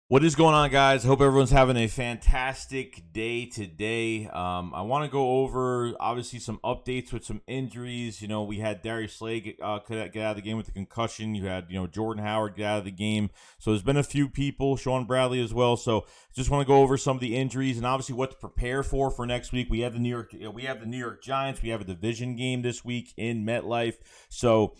What is going on, guys? Hope everyone's having a fantastic day today. I want to go over, obviously, some updates with some injuries. You know, we had Darius Slay get out of the game with the concussion. You had, Jordan Howard get out of the game. So there's been a few people, Sean Bradley as well. So just want to go over some of the injuries and obviously what to prepare for next week. We have the New York Giants. We have a division game this week in MetLife. So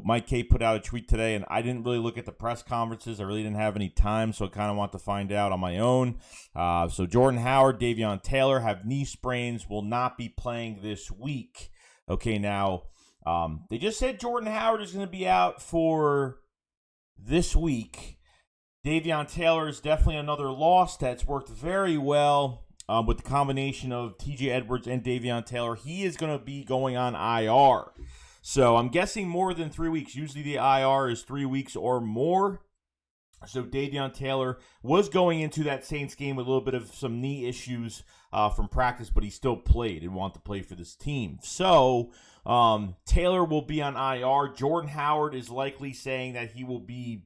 Mike K put out a tweet today, and I didn't really look at the press conferences. I really didn't have any time. So I kind of want to find out on my own. So Jordan Howard, Davion Taylor have knee sprains, will not be playing this week. Okay, now they just said Jordan Howard is going to be out for this week. Davion Taylor is definitely another loss that's worked very well with the combination of TJ Edwards and Davion Taylor. He is going to be going on IR. So I'm guessing more than 3 weeks. Usually the IR is 3 weeks or more. So Davion Taylor was going into that Saints game with a little bit of some knee issues from practice, but he still played and wanted to play for this team. So Taylor will be on IR. Jordan Howard is likely saying that he will be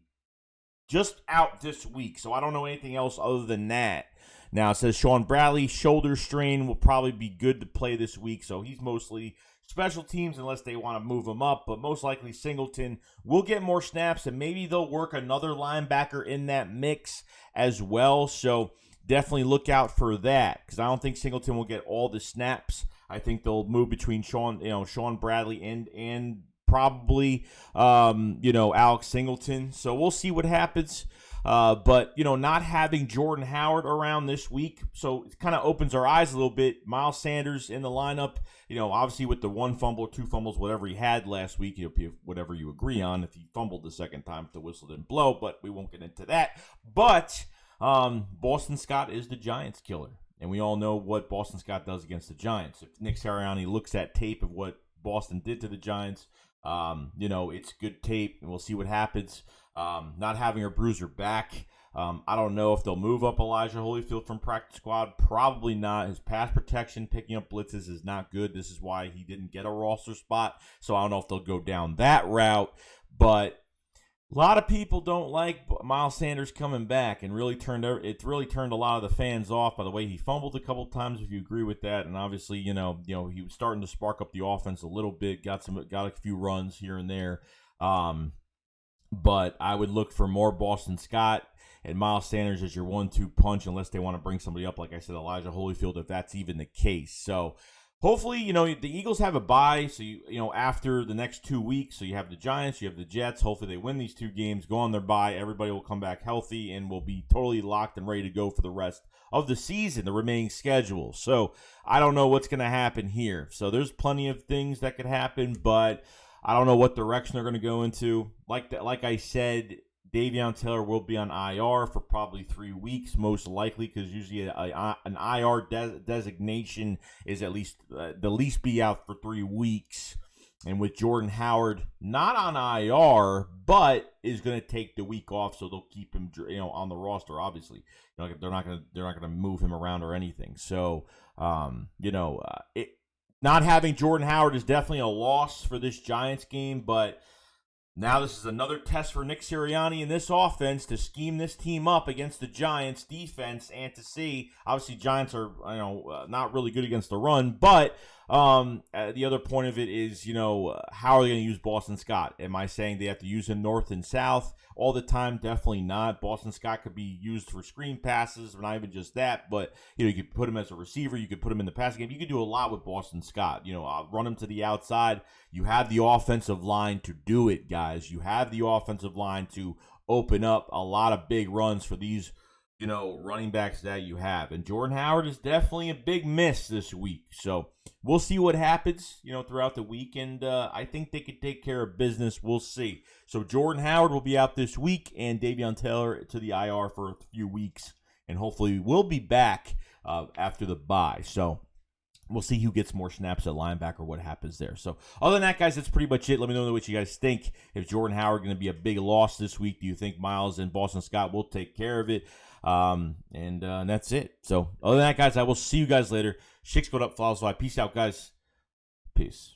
just out this week. So I don't know anything else other than that. Now it says Sean Bradley, shoulder strain, will probably be good to play this week. So he's mostly special teams unless they want to move him up, but most likely Singleton will get more snaps, and maybe they'll work another linebacker in that mix as well. So definitely look out for that, because I don't think Singleton will get all the snaps. I think they'll move between Sean Bradley and probably Alex Singleton. So we'll see what happens. But not having Jordan Howard around this week, so it kind of opens our eyes a little bit. Miles Sanders in the lineup, obviously with the one fumble, two fumbles, whatever he had last week, whatever you agree on. If he fumbled the second time, if the whistle didn't blow, but we won't get into that. But Boston Scott is the Giants killer, and we all know what Boston Scott does against the Giants. If Nick Sirianni looks at tape of what Boston did to the Giants, it's good tape, and we'll see what happens. Not having a bruiser back. I don't know if they'll move up Elijah Holyfield from practice squad. Probably not. His pass protection, picking up blitzes, is not good. This is why he didn't get a roster spot. So I don't know if they'll go down that route. But a lot of people don't like Miles Sanders coming back, and it really turned a lot of the fans off by the way he fumbled a couple times. If you agree with that, and obviously he was starting to spark up the offense a little bit. Got a few runs here and there. But I would look for more Boston Scott and Miles Sanders as your 1-2 punch, unless they want to bring somebody up, like I said, Elijah Holyfield, if that's even the case. So hopefully, the Eagles have a bye, so after the next 2 weeks, so you have the Giants, you have the Jets. Hopefully they win these two games, go on their bye, everybody will come back healthy, and will be totally locked and ready to go for the rest of the season, the remaining schedule. So I don't know what's going to happen here. So there's plenty of things that could happen, but I don't know what direction they're going to go into. Like I said, Davion Taylor will be on IR for probably 3 weeks, most likely, because usually an IR designation is at least the least be out for 3 weeks. And with Jordan Howard not on IR, but is going to take the week off, so they'll keep him on the roster. Obviously, they're not going to move him around or anything. So not having Jordan Howard is definitely a loss for this Giants game, but now this is another test for Nick Sirianni in this offense to scheme this team up against the Giants defense, and to see, obviously Giants are not really good against the run, but the other point of it is, how are they going to use Boston Scott? Am I saying they have to use him north and south all the time? Definitely not. Boston Scott could be used for screen passes, but not even just that, but you could put him as a receiver, you could put him in the passing game, you could do a lot with Boston Scott. Run him to the outside. You have the offensive line to do it, guys. You have the offensive line to open up a lot of big runs for these running backs that you have. And Jordan Howard is definitely a big miss this week. So we'll see what happens, throughout the week. And I think they could take care of business. We'll see. So Jordan Howard will be out this week, and Davion Taylor to the IR for a few weeks. And hopefully we'll be back after the bye. So we'll see who gets more snaps at linebacker, what happens there. So other than that, guys, that's pretty much it. Let me know what you guys think. Is Jordan Howard going to be a big loss this week? Do you think Miles and Boston Scott will take care of it? And that's it. So other than that, guys, I will see you guys later. Shakes go up, follows fly. Peace out, guys. Peace.